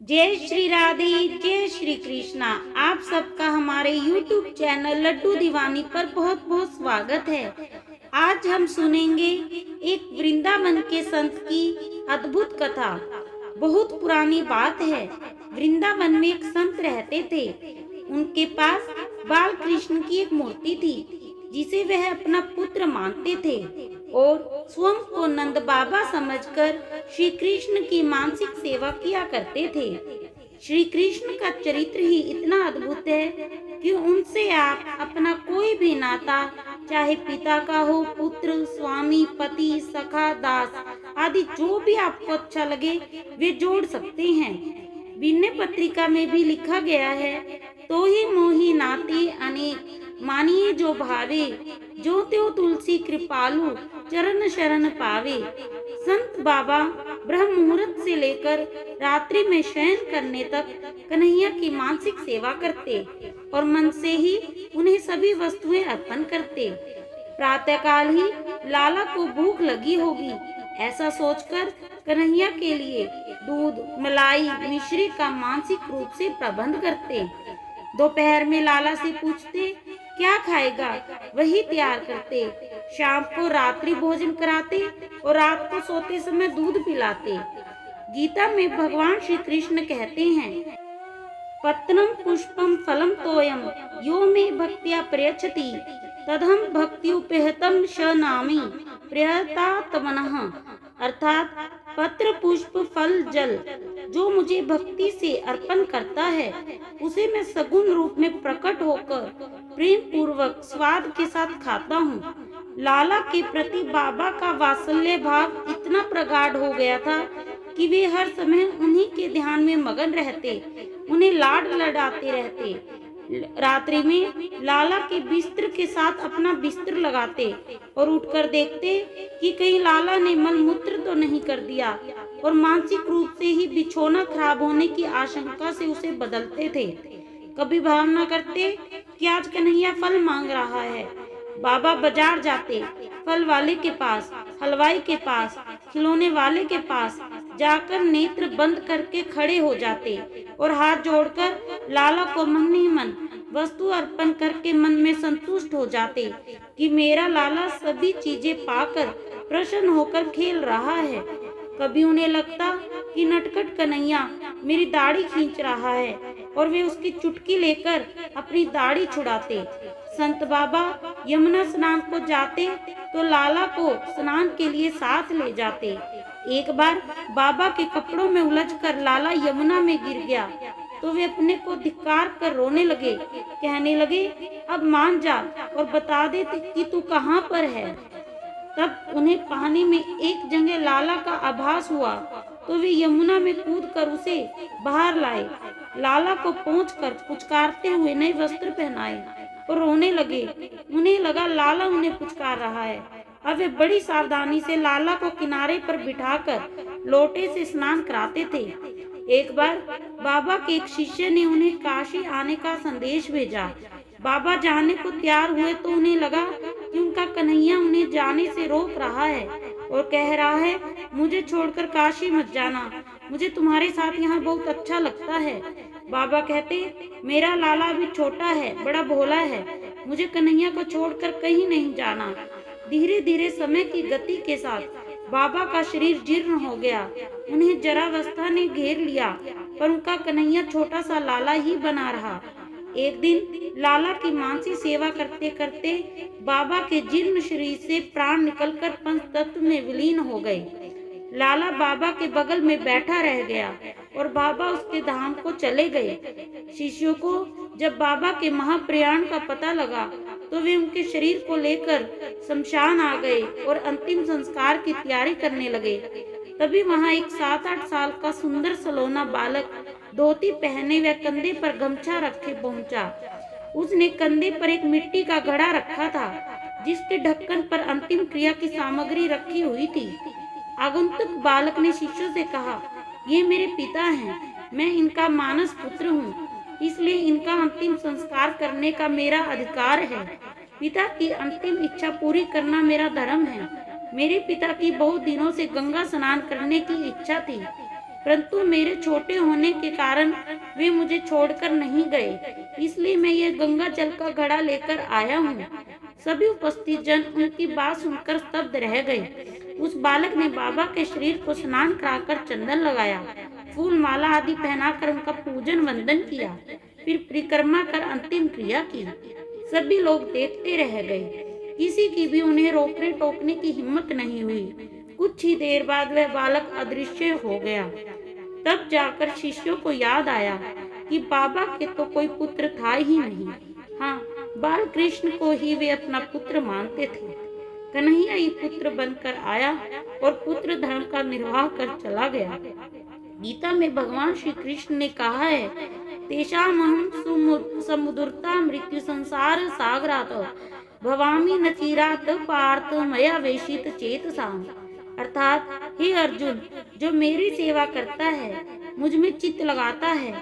जय श्री राधे, जय श्री कृष्णा। आप सबका हमारे YouTube चैनल लड्डू दीवानी पर बहुत बहुत स्वागत है। आज हम सुनेंगे एक वृंदावन के संत की अद्भुत कथा। बहुत पुरानी बात है। वृंदावन में एक संत रहते थे। उनके पास बाल कृष्ण की एक मूर्ति थी जिसे वह अपना पुत्र मानते थे और स्वयं को नंद बाबा समझकर श्री कृष्ण की मानसिक सेवा किया करते थे। श्री कृष्ण का चरित्र ही इतना अद्भुत है कि उनसे आप अपना कोई भी नाता, चाहे पिता का हो, पुत्र, स्वामी, पति, सखा, दास आदि जो भी आपको अच्छा लगे वे जोड़ सकते हैं। विनय पत्रिका में भी लिखा गया है, तो ही मोहि नाते अनेक मानिए जो भावे, जो त्यो तुलसी कृपालु चरण शरण पावे। संत बाबा ब्रह्म मुहूर्त से लेकर रात्रि में शयन करने तक कन्हैया की मानसिक सेवा करते और मन से ही उन्हें सभी वस्तुएं अर्पण करते। प्रातःकाल ही लाला को भूख लगी होगी, ऐसा सोचकर कन्हैया के लिए दूध, मलाई, मिश्री का मानसिक रूप से प्रबंध करते। दोपहर में लाला से पूछते क्या खाएगा, वही तैयार करते। शाम को रात्रि भोजन कराते और रात को सोते समय दूध पिलाते। गीता में भगवान श्री कृष्ण कहते हैं, पत्रम पुष्पम फलम तोयम यो मे भक्त्या प्रयच्छति तदहम भक्त्युपहतम श नामी प्रयता तमनः। अर्थात पत्र, पुष्प, फल, जल जो मुझे भक्ति से अर्पण करता है उसे मैं सगुण रूप में प्रकट होकर प्रेम पूर्वक स्वाद के साथ खाता हूँ। लाला के प्रति बाबा का वात्सल्य भाव इतना प्रगाढ़ हो गया था कि वे हर समय उन्हीं के ध्यान में मगन रहते, उन्हें लाड लडाते रहते। रात्रि में लाला के बिस्तर के साथ अपना बिस्तर लगाते और उठकर देखते कि कहीं लाला ने मल मूत्र तो नहीं कर दिया और मानसिक रूप से ही बिछौना खराब होने की आशंका से उसे बदलते थे। कभी भावना करते कि आज कन्हैया फल मांग रहा है। बाबा बाजार जाते, फल वाले के पास, हलवाई के पास, खिलौने वाले के पास जाकर नेत्र बंद करके खड़े हो जाते और हाथ जोड़कर लाला को मन ही मन वस्तु अर्पण करके मन में संतुष्ट हो जाते कि मेरा लाला सभी चीजें पाकर प्रसन्न होकर खेल रहा है। कभी उन्हें लगता कि नटखट कन्हैया मेरी दाढ़ी खींच रहा है और वे उसकी चुटकी लेकर अपनी दाढ़ी छुड़ाते। संत बाबा यमुना स्नान को जाते तो लाला को स्नान के लिए साथ ले जाते। एक बार बाबा के कपड़ों में उलझकर लाला यमुना में गिर गया तो वे अपने को धिक्कार कर रोने लगे, कहने लगे अब मान जा और बता दे कि तू कहाँ पर है। तब उन्हें पानी में एक जगह लाला का आभास हुआ तो वे यमुना में कूदकर उसे बाहर लाए। लाला को पहुंचकर पुचकारते हुए नए वस्त्र पहनाए और रोने लगे। उन्हें लगा लाला उन्हें पुचकार रहा है। अब वे बड़ी सावधानी से लाला को किनारे पर बिठाकर लोटे से स्नान कराते थे। एक बार बाबा के एक शिष्य ने उन्हें काशी आने का संदेश भेजा। बाबा जाने को तैयार हुए तो उन्हें लगा कि उनका कन्हैया उन्हें जाने से रोक रहा है और कह रहा है, मुझे छोड़कर काशी मत जाना, मुझे तुम्हारे साथ यहाँ बहुत अच्छा लगता है। बाबा कहते, मेरा लाला भी छोटा है, बड़ा भोला है, मुझे कन्हैया को छोड़कर कहीं नहीं जाना। धीरे धीरे समय की गति के साथ बाबा का शरीर जीर्ण हो गया। उन्हें जरावस्था ने घेर लिया पर उनका कन्हैया छोटा सा लाला ही बना रहा। एक दिन लाला की मानसी सेवा करते करते बाबा के जीर्ण शरीर से प्राण निकलकर पंच तत्व में विलीन हो गए। लाला बाबा के बगल में बैठा रह गया और बाबा उसके धाम को चले गए। शिष्यों को जब बाबा के महाप्रयाण का पता लगा तो वे उनके शरीर को लेकर शमशान आ गए और अंतिम संस्कार की तैयारी करने लगे। तभी वहां एक 7-8 साल का सुंदर सलोना बालक धोती पहने व कंधे पर गमछा रखे पहुंचा। उसने कंधे पर एक मिट्टी का घड़ा रखा था जिसके ढक्कन पर अंतिम क्रिया की सामग्री रखी हुई थी। आगंतुक बालक ने शिष्यों से कहा, ये मेरे पिता हैं, मैं इनका मानस पुत्र हूँ, इसलिए इनका अंतिम संस्कार करने का मेरा अधिकार है। पिता की अंतिम इच्छा पूरी करना मेरा धर्म है। मेरे पिता की बहुत दिनों से गंगा स्नान करने की इच्छा थी। परंतु मेरे छोटे होने के कारण वे मुझे छोड़कर नहीं गए, इसलिए मैं यह गंगा जल का घड़ा लेकर आया हूँ। सभी उपस्थित जन उनकी बात सुनकर स्तब्ध रह गए। उस बालक ने बाबा के शरीर को स्नान कराकर चंदन लगाया, फूल माला आदि पहनाकर उनका पूजन वंदन किया, फिर परिक्रमा कर अंतिम क्रिया की। सभी लोग देखते रह गए, किसी की भी उन्हें रोकने टोकने की हिम्मत नहीं हुई। कुछ ही देर बाद वह बालक अदृश्य हो गया। तब जाकर शिष्यों को याद आया कि बाबा के तो कोई पुत्र था ही नहीं। हाँ, बाल कृष्ण को ही वे अपना पुत्र मानते थे। कन्हैया ही पुत्र बनकर आया और पुत्र धर्म का निर्वाह कर चला गया। गीता में भगवान श्री कृष्ण ने कहा है, तेषामहं समुद्रता मृत्यु संसार सागरात भवामि न चिरात पार्थ मया वेशित चेतसाम। अर्थात हे अर्जुन, जो मेरी सेवा करता है, मुझ में चित्त लगाता है,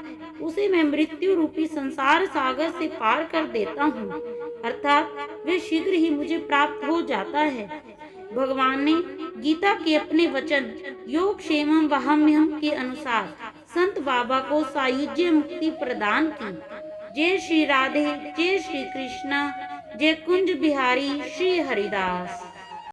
उसे मैं मृत्यु रूपी संसार सागर से पार कर देता हूँ। अर्थात वे शीघ्र ही मुझे प्राप्त हो जाता है। भगवान ने गीता के अपने वचन योग क्षेमम वहाम्यहम के अनुसार संत बाबा को सायुज्य मुक्ति प्रदान की। जय श्री राधे, जय श्री कृष्ण, जय कुंज बिहारी श्री हरिदास।